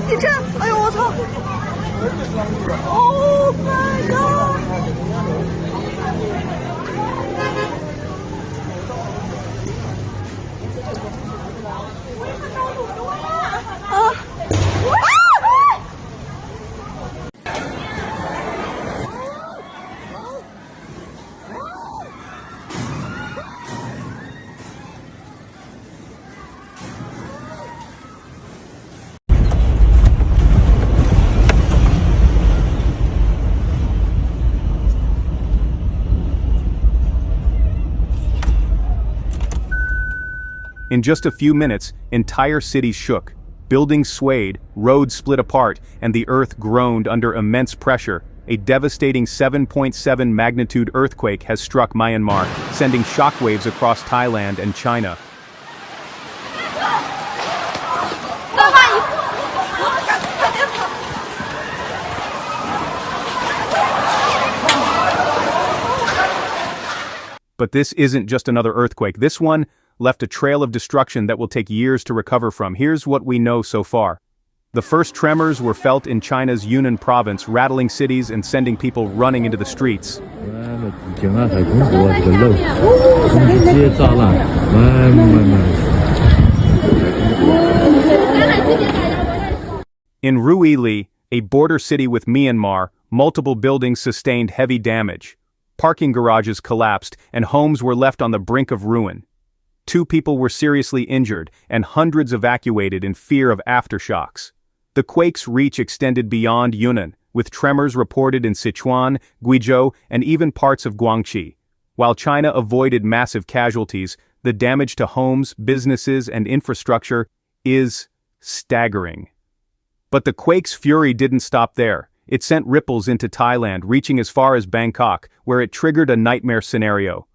地震！哎呦我操！Oh my god！ In just a few minutes, entire cities shook. Buildings swayed, roads split apart, and the earth groaned under immense pressure. A devastating 7.7 magnitude earthquake has struck Myanmar, sending shockwaves across Thailand and China. But this isn't just another earthquake. This one left a trail of destruction that will take years to recover from. Here's what we know so far. The first tremors were felt in China's Yunnan province, rattling cities and sending people running into the streets. In Ruili, a border city with Myanmar, multiple buildings sustained heavy damage. Parking garages collapsed, and homes were left on the brink of ruin. 2 people were seriously injured, and hundreds evacuated in fear of aftershocks. The quake's reach extended beyond Yunnan, with tremors reported in Sichuan, Guizhou, and even parts of Guangxi. While China avoided massive casualties, the damage to homes, businesses, and infrastructure is staggering. But the quake's fury didn't stop there. It sent ripples into Thailand, reaching as far as Bangkok, where it triggered a nightmare scenario.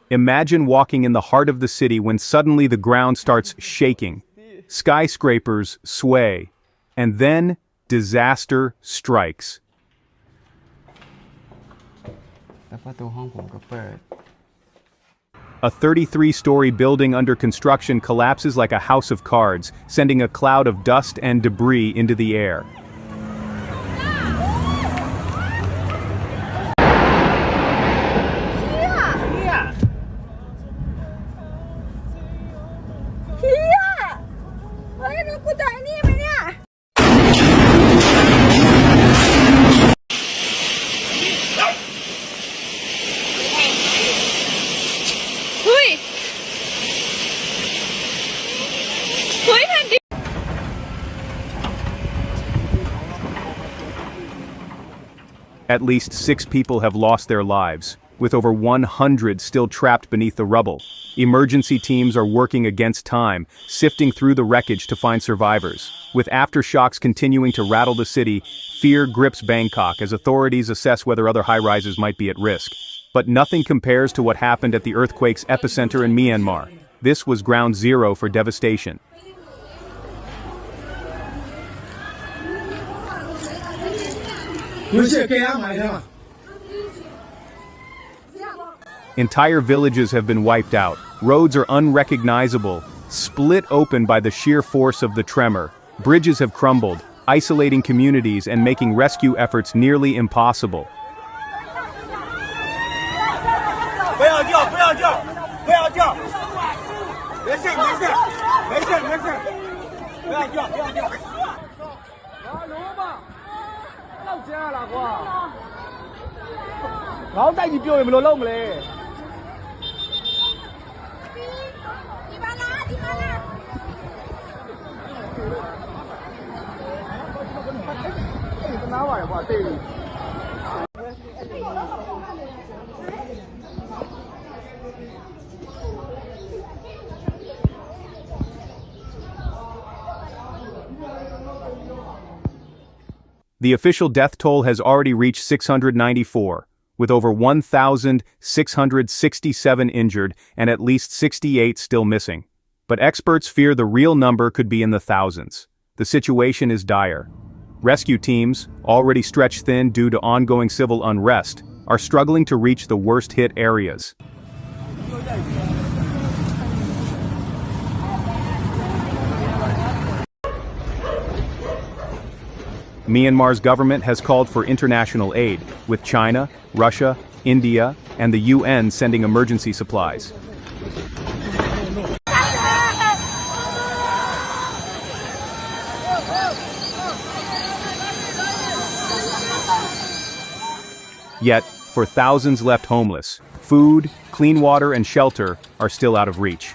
Imagine walking in the heart of the city when suddenly the ground starts shaking. Skyscrapers sway, and then disaster strikes. A 33-story building under construction collapses like a house of cards, sending a cloud of dust and debris into the air. At least 6 people have lost their lives, with over 100 still trapped beneath the rubble. Emergency teams are working against time, sifting through the wreckage to find survivors. With aftershocks continuing to rattle the city, fear grips Bangkok as authorities assess whether other high-rises might be at risk. But nothing compares to what happened at the earthquake's epicenter in Myanmar. This was ground zero for devastation. Entire villages have been wiped out. Roads are unrecognizable, split open by the sheer force of the tremor. Bridges have crumbled, isolating communities and making rescue efforts nearly impossible. The official death toll has already reached 694, with over 1,667 injured and at least 68 still missing. But experts fear the real number could be in the thousands. The situation is dire. Rescue teams, already stretched thin due to ongoing civil unrest, are struggling to reach the worst-hit areas. Myanmar's government has called for international aid, with China, Russia, India, and the UN sending emergency supplies. Yet, for thousands left homeless, food, clean water, and shelter are still out of reach.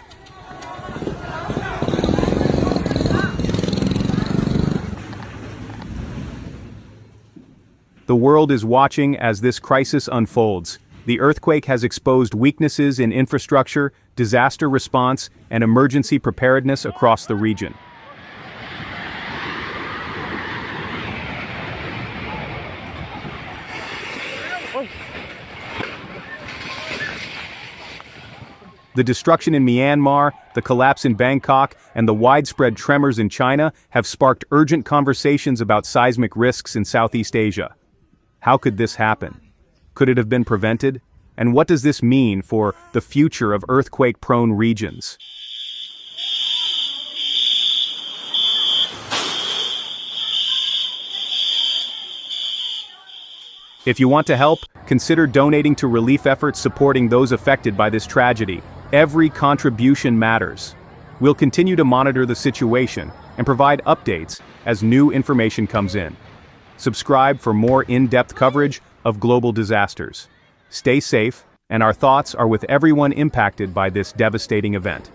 The world is watching as this crisis unfolds. The earthquake has exposed weaknesses in infrastructure, disaster response, and emergency preparedness across the region. The destruction in Myanmar, the collapse in Bangkok, and the widespread tremors in China have sparked urgent conversations about seismic risks in Southeast Asia. How could this happen? Could it have been prevented? And what does this mean for the future of earthquake-prone regions? If you want to help, consider donating to relief efforts supporting those affected by this tragedy. Every contribution matters. We'll continue to monitor the situation and provide updates as new information comes in. Subscribe for more in-depth coverage of global disasters. Stay safe, and our thoughts are with everyone impacted by this devastating event.